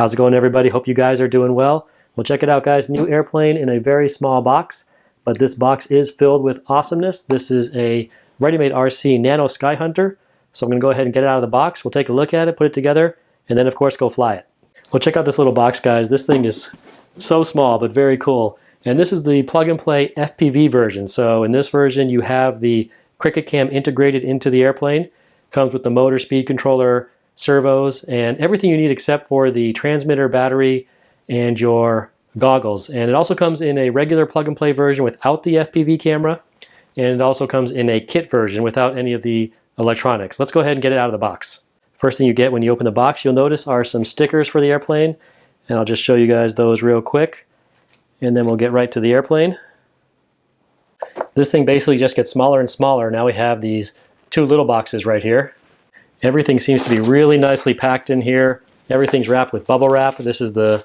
How's it going, everybody? Hope you guys are doing well. Well, check it out, guys. New airplane in a very small box, but this box is filled with awesomeness. This is a ready-made RC Nano Skyhunter. So I'm going to go ahead and get it out of the box. We'll take a look at it, put it together, and then, of course, go fly it. Well, check out this little box, guys. This thing is so small, but very cool. And this is the plug-and-play FPV version. So in this version, you have the Cricket Cam integrated into the airplane. Comes with the motor, speed controller, servos, and everything you need except for the transmitter, battery, and your goggles. And it also comes in a regular plug-and-play version without the FPV camera, and it also comes in a kit version without any of the electronics. Let's go ahead and get it out of the box. First thing you get when you open the box, you'll notice are some stickers for the airplane, and I'll just show you guys those real quick, and then we'll get right to the airplane. This thing basically just gets smaller and smaller. Now we have these two little boxes right here. Everything seems to be really nicely packed in here. Everything's wrapped with bubble wrap. This is the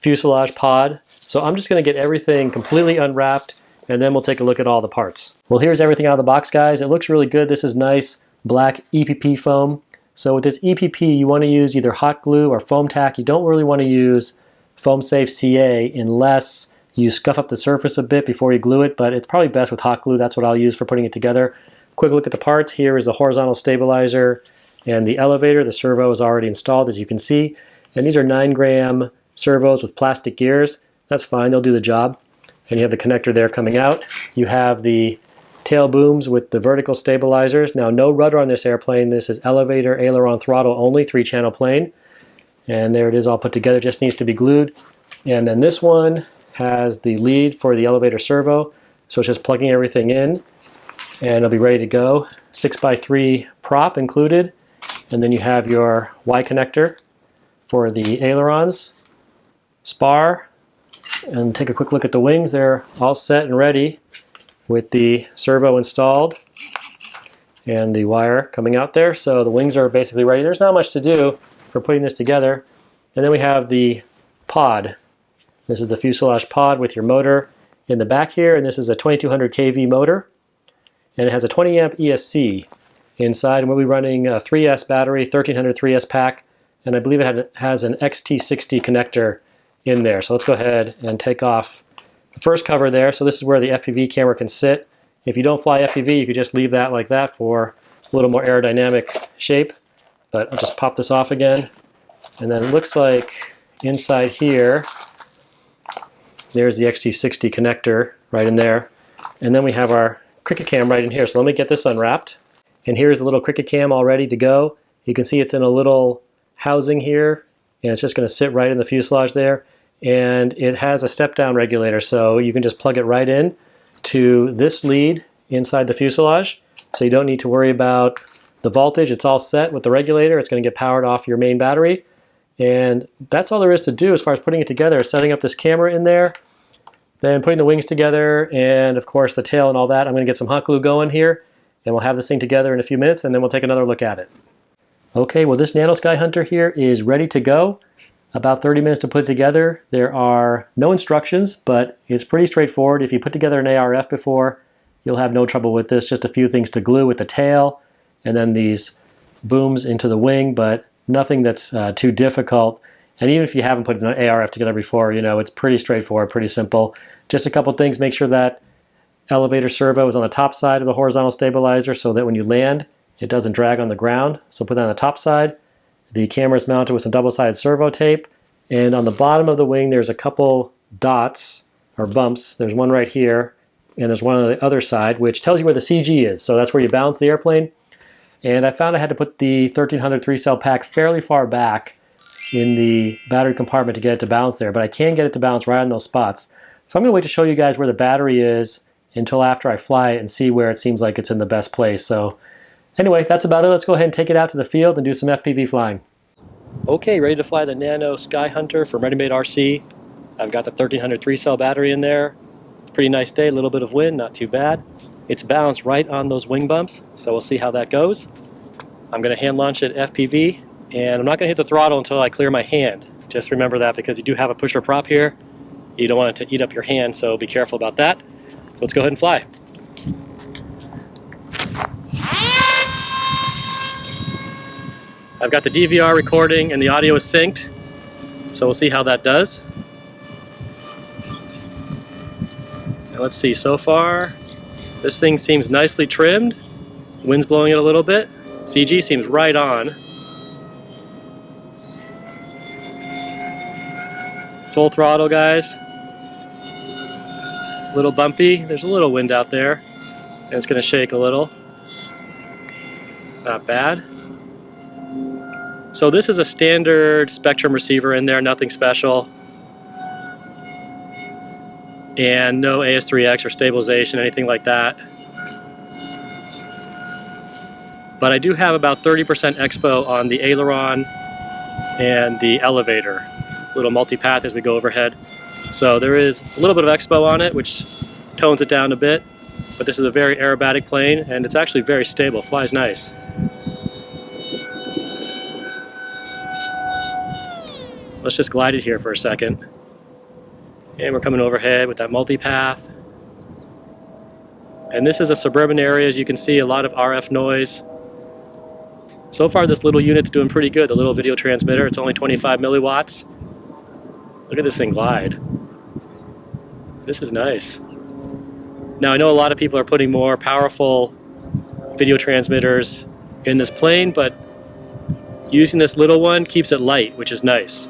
fuselage pod. So I'm just going to get everything completely unwrapped, and then we'll take a look at all the parts. Well, here's everything out of the box, guys. It looks really good. This is nice black EPP foam. So with this EPP, you want to use either hot glue or foam tack. You don't really want to use foam safe CA unless you scuff up the surface a bit before you glue it, but it's probably best with hot glue. That's what I'll use for putting it together. Quick look at the parts. Here is the horizontal stabilizer and the elevator. The servo is already installed, as you can see. And these are 9-gram servos with plastic gears. That's fine, they'll do the job. And you have the connector there coming out. You have the tail booms with the vertical stabilizers. Now, no rudder on this airplane. This is elevator, aileron, throttle only, 3-channel plane. And there it is all put together, just needs to be glued. And then this one has the lead for the elevator servo. So it's just plugging everything in, and it'll be ready to go. 6x3 prop included. And then you have your Y connector for the ailerons, spar, and take a quick look at the wings. They're all set and ready with the servo installed and the wire coming out there. So the wings are basically ready. There's not much to do for putting this together. And then we have the pod. This is the fuselage pod with your motor in the back here, and this is a 2200 kV motor, and it has a 20 amp ESC inside, and we'll be running a 3S battery, 1300 3S pack, and I believe it has an XT60 connector in there. So let's go ahead and take off the first cover there. So this is where the FPV camera can sit. If you don't fly FPV, you could just leave that like that for a little more aerodynamic shape, but I'll just pop this off again. And then it looks like inside here, there's the XT60 connector right in there. And then we have our Cricket Cam right in here. So let me get this unwrapped. And here's the little Cricket Cam all ready to go. You can see it's in a little housing here, and it's just going to sit right in the fuselage there. And it has a step-down regulator, so you can just plug it right in to this lead inside the fuselage. So you don't need to worry about the voltage. It's all set with the regulator. It's going to get powered off your main battery. And that's all there is to do as far as putting it together, setting up this camera in there, then putting the wings together, and of course the tail and all that. I'm going to get some hot glue going here, and we'll have this thing together in a few minutes, and then we'll take another look at it. Okay, well, this Nano Skyhunter here is ready to go. About 30 minutes to put it together. There are no instructions, but it's pretty straightforward. If you put together an ARF before, you'll have no trouble with this. Just a few things to glue with the tail, and then these booms into the wing, but nothing that's too difficult. And even if you haven't put an ARF together before, you know, it's pretty straightforward, pretty simple. Just a couple things. Make sure that elevator servo is on the top side of the horizontal stabilizer so that when you land, it doesn't drag on the ground. So put that on the top side. The camera is mounted with some double-sided servo tape. And on the bottom of the wing, there's a couple dots or bumps. There's one right here, and there's one on the other side, which tells you where the CG is. So that's where you balance the airplane. And I found I had to put the 1300 3-cell pack fairly far back in the battery compartment to get it to balance there, but I can get it to balance right on those spots. So I'm going to wait to show you guys where the battery is until after I fly it and see where it seems like it's in the best place. So anyway, that's about it. Let's go ahead and take it out to the field and do some FPV flying. Okay, ready to fly the Nano Skyhunter from Ready Made RC. I've got the 1300 3-cell battery in there. Pretty nice day, a little bit of wind, not too bad. It's balanced right on those wing bumps, so we'll see how that goes. I'm going to hand launch it FPV, and I'm not going to hit the throttle until I clear my hand. Just remember that, because you do have a pusher prop here. You don't want it to eat up your hand, so be careful about that. So let's go ahead and fly. I've got the DVR recording and the audio is synced. So we'll see how that does. And let's see, so far this thing seems nicely trimmed. Wind's blowing it a little bit. CG seems right on. Full throttle, guys. A little bumpy. There's a little wind out there. And it's going to shake a little. Not bad. So this is a standard Spectrum receiver in there, nothing special. And no AS3X or stabilization, anything like that. But I do have about 30% expo on the aileron and the elevator. Little multipath as we go overhead. So there is a little bit of expo on it, which tones it down a bit. But this is a very aerobatic plane, and it's actually very stable. Flies nice. Let's just glide it here for a second. And we're coming overhead with that multipath. And this is a suburban area, as you can see, a lot of RF noise. So far this little unit's doing pretty good, the little video transmitter. It's only 25 milliwatts. Look at this thing glide. This is nice. Now I know a lot of people are putting more powerful video transmitters in this plane, but using this little one keeps it light, which is nice.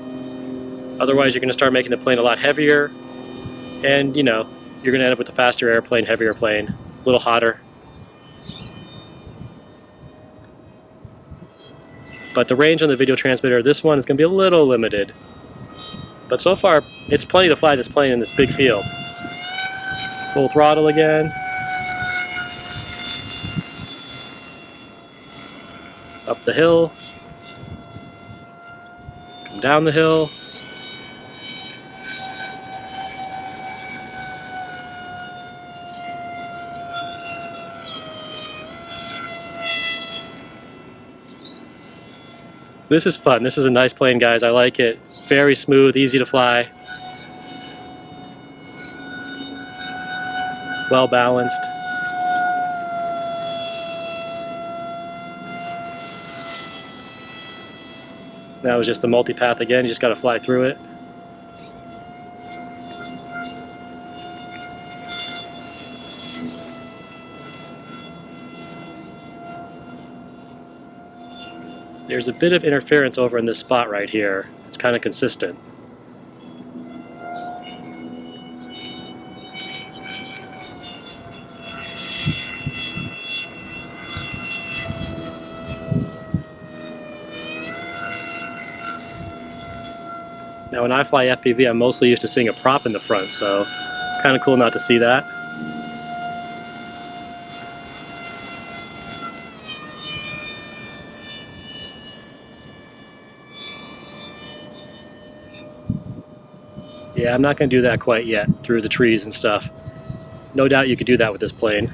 Otherwise you're going to start making the plane a lot heavier, and you know, you're going to end up with a faster airplane, heavier plane, a little hotter. But the range on the video transmitter, this one is going to be a little limited. But so far, it's plenty to fly this plane in this big field. Full throttle again. Up the hill. Come down the hill. This is fun. This is a nice plane, guys. I like it. Very smooth, easy to fly. Well balanced. That was just the multipath again. You just got to fly through it. There's a bit of interference over in this spot right here. It's kind of consistent. Now when I fly FPV, I'm mostly used to seeing a prop in the front, so it's kind of cool not to see that. Yeah, I'm not going to do that quite yet, through the trees and stuff. No doubt you could do that with this plane.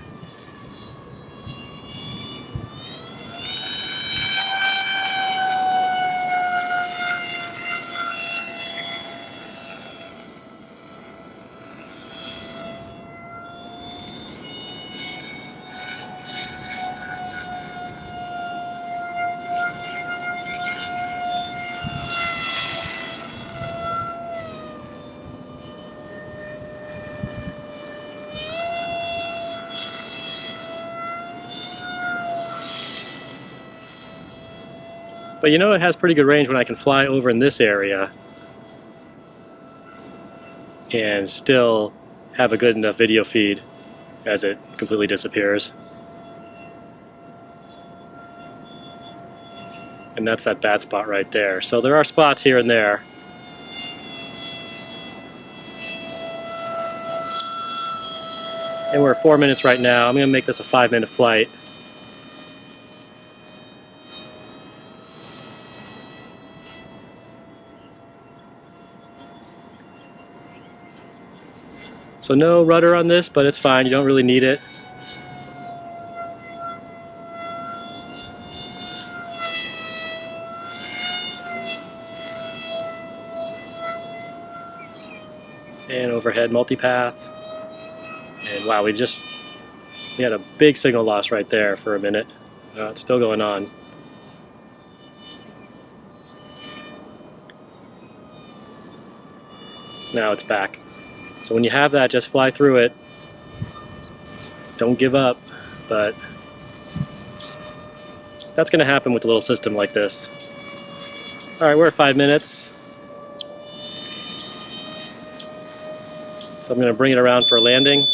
But you know, it has pretty good range when I can fly over in this area and still have a good enough video feed as it completely disappears. And that's that bad spot right there. So there are spots here and there. And we're at 4 minutes right now. I'm going to make this a 5-minute flight. So no rudder on this, but it's fine, you don't really need it. And overhead multipath. And wow, we had a big signal loss right there for a minute. It's still going on. Now it's back. So when you have that, just fly through it. Don't give up, but that's going to happen with a little system like this. All right, we're at 5 minutes. So I'm going to bring it around for a landing.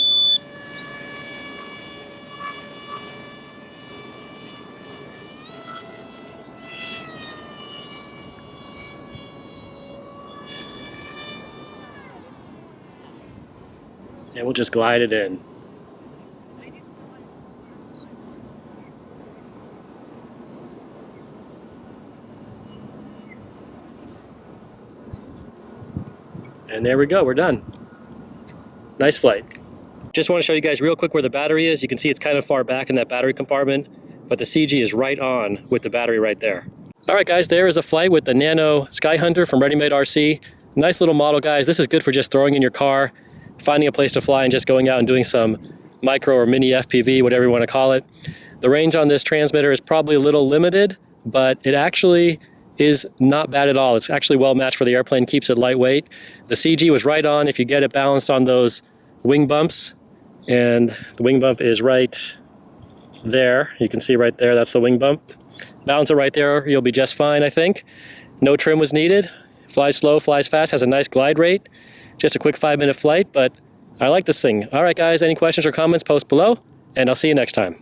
And we'll just glide it in. And there we go, we're done. Nice flight. Just want to show you guys real quick where the battery is. You can see it's kind of far back in that battery compartment, but the CG is right on with the battery right there. All right guys, there is a flight with the Nano Skyhunter from Ready Made RC. Nice little model, guys. This is good for just throwing in your car, finding a place to fly and just going out and doing some micro or mini FPV, whatever you want to call it. The range on this transmitter is probably a little limited, but it actually is not bad at all. It's actually well matched for the airplane, keeps it lightweight. The CG was right on if you get it balanced on those wing bumps, and the wing bump is right there. You can see right there, that's the wing bump. Balance it right there, you'll be just fine, I think. No trim was needed. Flies slow, flies fast, has a nice glide rate. Just a quick 5-minute flight, but I like this thing. All right guys, any questions or comments, post below, and I'll see you next time.